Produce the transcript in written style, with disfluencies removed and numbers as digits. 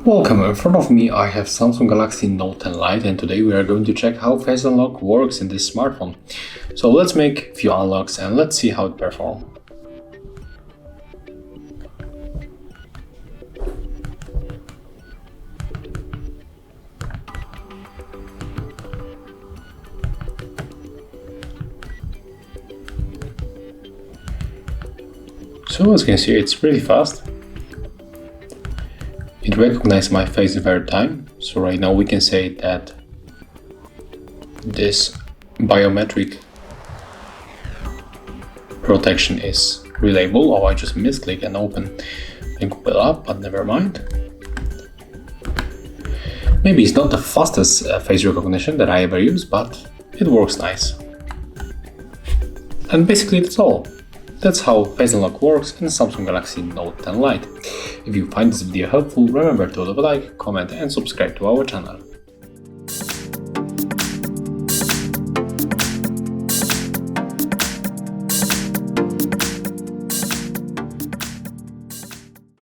Welcome, in front of me I have Samsung Galaxy Note 10 Lite, and today we are going to check how Face Unlock works in this smartphone. So let's make a few unlocks and let's see how it performs. So as you can see, it's really fast. It recognizes my face every time, so right now we can say that this biometric protection is reliable. Oh, I just misclick and open the Google app, but never mind. Maybe it's not the fastest face recognition that I ever used, but it works nice. And basically that's all. That's how Face Unlock works in Samsung Galaxy Note 10 Lite. If you find this video helpful, remember to leave a like, comment and subscribe to our channel.